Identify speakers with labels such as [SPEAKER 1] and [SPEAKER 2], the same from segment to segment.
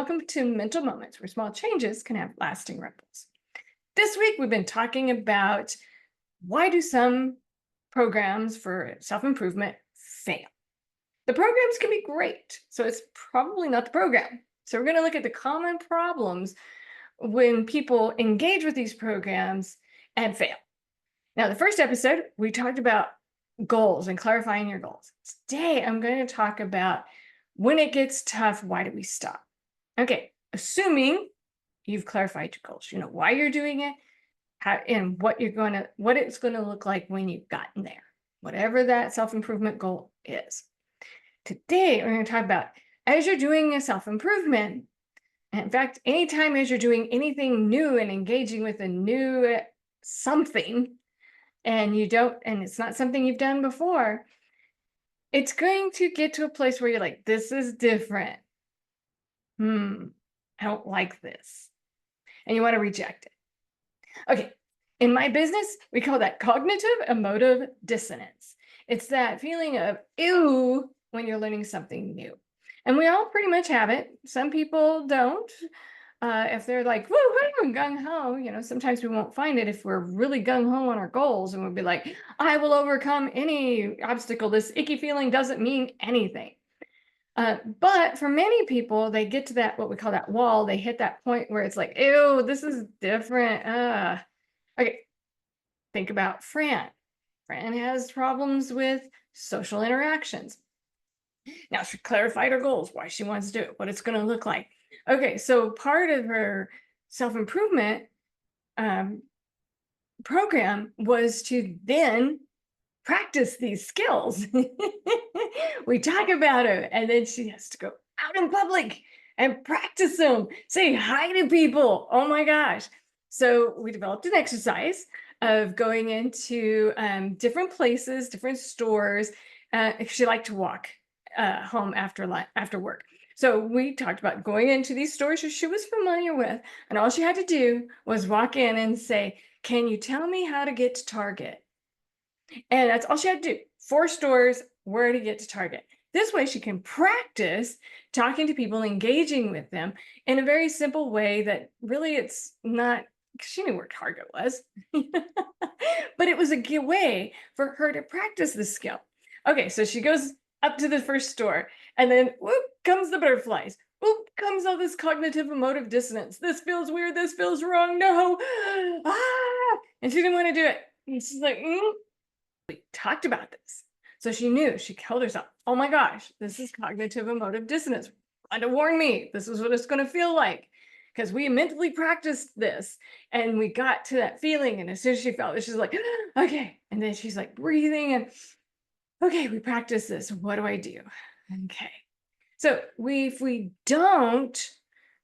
[SPEAKER 1] welcome to Mental Moments, where small changes can have lasting ripples. This week, we've been talking about why do some programs for self-improvement fail? The programs can be great, so it's probably not the program. So we're going to look at the common problems when people engage with these programs and fail. Now, the first episode, we talked about goals and clarifying your goals. Today, I'm going to talk about when it gets tough, why do we stop? Okay, assuming you've clarified your goals, you know why you're doing it, how and what it's going to look like when you've gotten there, whatever that self-improvement goal is. Today, we're going to talk about as you're doing a self-improvement, and in fact, anytime as you're doing anything new and engaging with a new something, and it's not something you've done before, it's going to get to a place where you're like, this is different. I don't like this. And you want to reject it. Okay. In my business, we call that cognitive emotive dissonance. It's that feeling of ew when you're learning something new. And we all pretty much have it. Some people don't. If they're like, woo-hoo, gung-ho, sometimes we won't find it if we're really gung-ho on our goals and we'll be like, I will overcome any obstacle. This icky feeling doesn't mean anything. But for many people, they get to that, what we call that wall. They hit that point where it's like, ew, this is different. Okay, think about Fran. Fran has problems with social interactions. Now she clarified her goals, why she wants to do it, what it's going to look like. Okay, so part of her self-improvement program was to then practice these skills. We talk about it, and then she has to go out in public and practice them. Say hi to people. Oh my gosh. So we developed an exercise of going into different places, different stores. She liked to walk home after work. So we talked about going into these stores she was familiar with, and all she had to do was walk in and say, can you tell me how to get to Target? And that's all she had to do. 4 stores, where to get to Target. This way she can practice talking to people, engaging with them in a very simple way that really it's not, she knew where Target was, but it was a way for her to practice the skill. Okay, so she goes up to the first store, and then whoop comes the butterflies. Whoop comes all this cognitive emotive dissonance. This feels weird. This feels wrong. No. And she didn't want to do it. And she's like, we talked about this. So she knew, she told herself, oh my gosh, this is cognitive emotive dissonance. Trying to warn me, this is what it's going to feel like. Because we mentally practiced this and we got to that feeling. And as soon as she felt it, she's like, okay. And then she's like breathing and, okay, we practice this. What do I do? Okay. So if we don't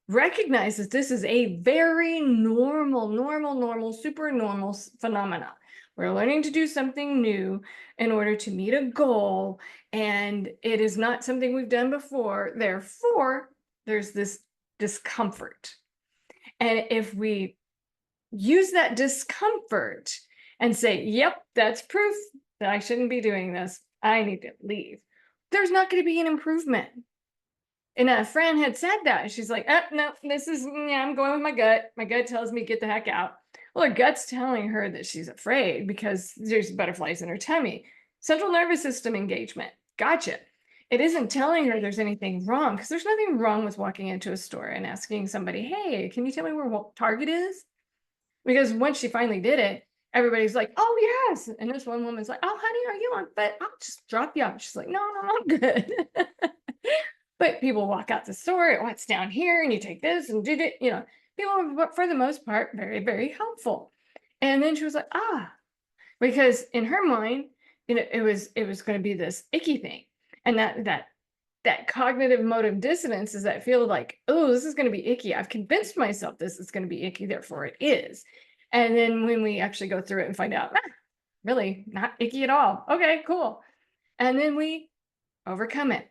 [SPEAKER 1] recognize that this is a very normal, super normal phenomena. We're learning to do something new in order to meet a goal, and it is not something we've done before. Therefore, there's this discomfort. And if we use that discomfort and say, yep, that's proof that I shouldn't be doing this, I need to leave, there's not going to be an improvement. And Fran had said that. She's like, oh, no, I'm going with my gut. My gut tells me get the heck out. Well, her gut's telling her that she's afraid because there's butterflies in her tummy. Central nervous system engagement. Gotcha. It isn't telling her there's anything wrong, because there's nothing wrong with walking into a store and asking somebody, hey, can you tell me where Target is? Because once she finally did it, everybody's like, oh, yes. And this one woman's like, oh, honey, are you on? But I'll just drop you off. She's like, no, I'm good. But people walk out the store, what's down here, and you take this and did it, people are, for the most part, very, very helpful. And then she was like, because in her mind, it was going to be this icky thing. And that cognitive emotive dissonance is that feel like, oh, this is going to be icky. I've convinced myself this is going to be icky, therefore it is. And then when we actually go through it and find out, really not icky at all. Okay, cool. And then we overcome it.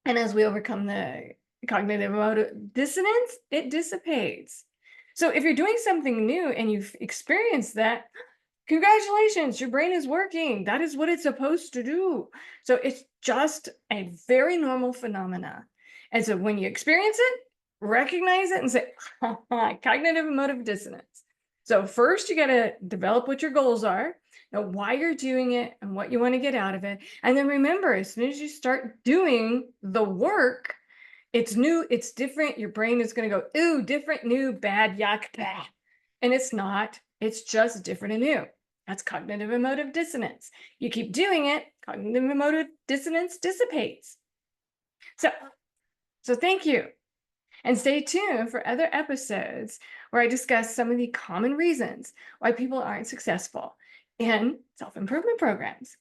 [SPEAKER 1] And as we overcome the cognitive emotive dissonance, it dissipates. So if you're doing something new and you've experienced that, congratulations, your brain is working. That is what it's supposed to do. So it's just a very normal phenomena. And so when you experience it, recognize it and say, cognitive emotive dissonance. So first you got to develop what your goals are, know why you're doing it and what you want to get out of it. And then remember, as soon as you start doing the work, it's new, it's different. Your brain is going to go, ooh, different, new, bad, yuck, bah. And it's not, it's just different and new. That's cognitive emotive dissonance. You keep doing it, cognitive emotive dissonance dissipates. So thank you. And stay tuned for other episodes where I discuss some of the common reasons why people aren't successful in self-improvement programs.